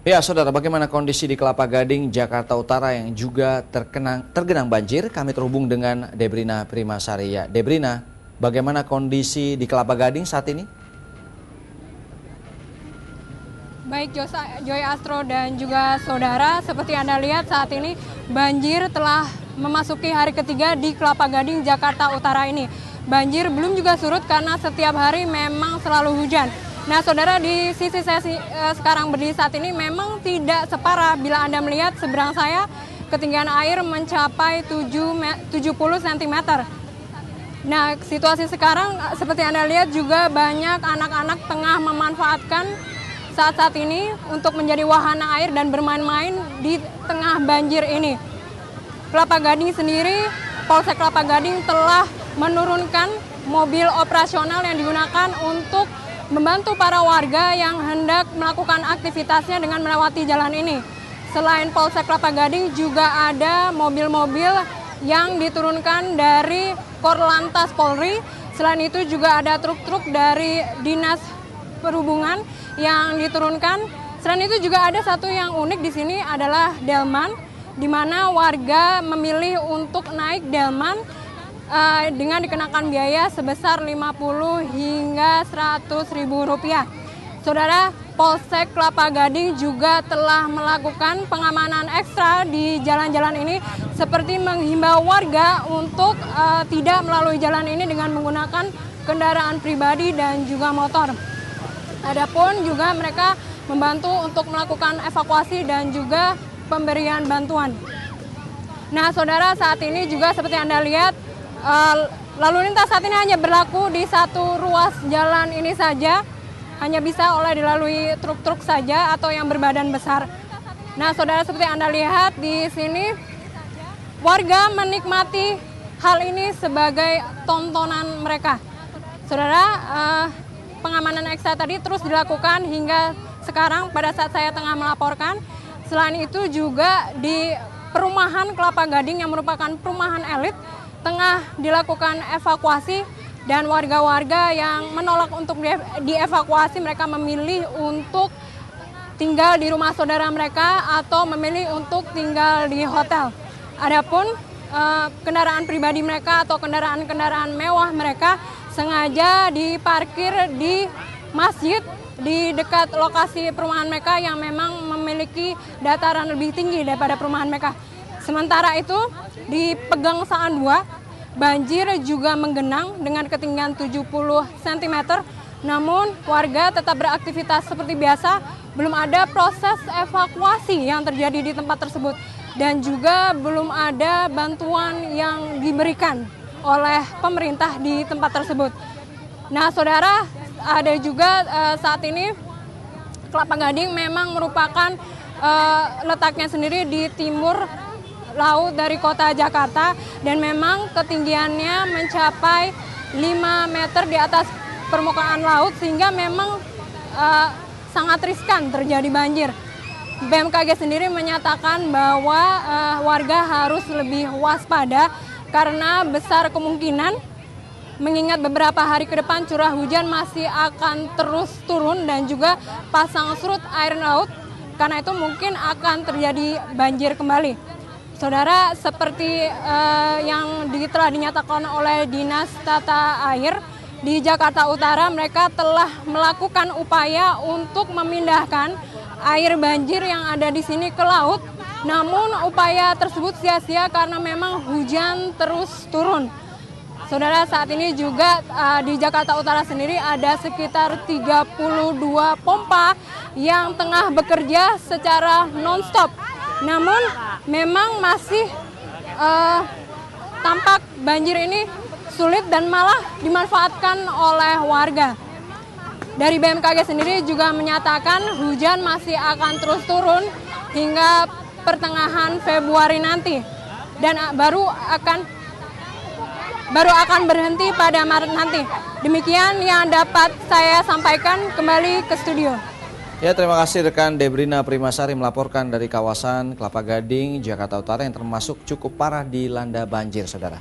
Ya, saudara, bagaimana kondisi di Kelapa Gading, Jakarta Utara yang juga tergenang banjir? Kami terhubung dengan Debrina Primasari. Ya, Debrina, bagaimana kondisi di Kelapa Gading saat ini? Baik Joy Astro dan juga saudara, seperti Anda lihat saat ini banjir telah memasuki hari ketiga di Kelapa Gading, Jakarta Utara ini. Banjir belum juga surut karena setiap hari memang selalu hujan. Nah saudara, di sisi saya sekarang berdiri saat ini memang tidak separah bila Anda melihat seberang saya ketinggian air mencapai 70 cm. Nah situasi sekarang seperti Anda lihat juga banyak anak-anak tengah memanfaatkan saat-saat ini untuk menjadi wahana air dan bermain-main di tengah banjir ini. Kelapa Gading sendiri, Polsek Kelapa Gading telah menurunkan mobil operasional yang digunakan untuk membantu para warga yang hendak melakukan aktivitasnya dengan melewati jalan ini. Selain Polsek Kelapa Gading juga ada mobil-mobil yang diturunkan dari Korlantas Polri. Selain itu juga ada truk-truk dari Dinas Perhubungan yang diturunkan. Selain itu juga ada satu yang unik di sini adalah delman, di mana warga memilih untuk naik delman dengan dikenakan biaya sebesar 50 hingga 100 ribu rupiah. Saudara, Polsek Kelapa Gading juga telah melakukan pengamanan ekstra di jalan-jalan ini seperti menghimbau warga untuk tidak melalui jalan ini dengan menggunakan kendaraan pribadi dan juga motor. Adapun juga mereka membantu untuk melakukan evakuasi dan juga pemberian bantuan. Nah saudara, saat ini juga seperti Anda lihat lalu lintas saat ini hanya berlaku di satu ruas jalan ini saja, hanya bisa dilalui truk-truk saja atau yang berbadan besar. Nah saudara, seperti Anda lihat di sini warga menikmati hal ini sebagai tontonan mereka. Saudara, pengamanan ekstra tadi terus dilakukan hingga sekarang pada saat saya tengah melaporkan. Selain itu juga di perumahan Kelapa Gading yang merupakan perumahan elit tengah dilakukan evakuasi, dan warga-warga yang menolak untuk dievakuasi mereka memilih untuk tinggal di rumah saudara mereka atau memilih untuk tinggal di hotel. Adapun kendaraan pribadi mereka atau kendaraan-kendaraan mewah mereka sengaja diparkir di masjid di dekat lokasi perumahan mereka yang memang memiliki dataran lebih tinggi daripada perumahan mereka. Sementara itu di Pegang Saan 2 banjir juga menggenang dengan ketinggian 70 cm. Namun warga tetap beraktivitas seperti biasa, belum ada proses evakuasi yang terjadi di tempat tersebut dan juga belum ada bantuan yang diberikan oleh pemerintah di tempat tersebut. Nah saudara, ada juga saat ini Kelapa Gading memang merupakan letaknya sendiri di timur laut dari kota Jakarta dan memang ketinggiannya mencapai 5 meter di atas permukaan laut sehingga memang sangat riskan terjadi banjir. BMKG sendiri menyatakan bahwa warga harus lebih waspada karena besar kemungkinan mengingat beberapa hari ke depan curah hujan masih akan terus turun dan juga pasang surut air laut, karena itu mungkin akan terjadi banjir kembali. Saudara, seperti yang telah dinyatakan oleh Dinas Tata Air di Jakarta Utara, mereka telah melakukan upaya untuk memindahkan air banjir yang ada di sini ke laut. Namun upaya tersebut sia-sia karena memang hujan terus turun. Saudara, saat ini juga di Jakarta Utara sendiri ada sekitar 32 pompa yang tengah bekerja secara non-stop. Namun memang masih tampak banjir ini sulit dan malah dimanfaatkan oleh warga. Dari BMKG sendiri juga menyatakan hujan masih akan terus turun hingga pertengahan Februari nanti dan baru akan berhenti pada Maret nanti. Demikian yang dapat saya sampaikan, kembali ke studio. Ya, terima kasih rekan Debrina Primasari melaporkan dari kawasan Kelapa Gading, Jakarta Utara yang termasuk cukup parah dilanda banjir, saudara.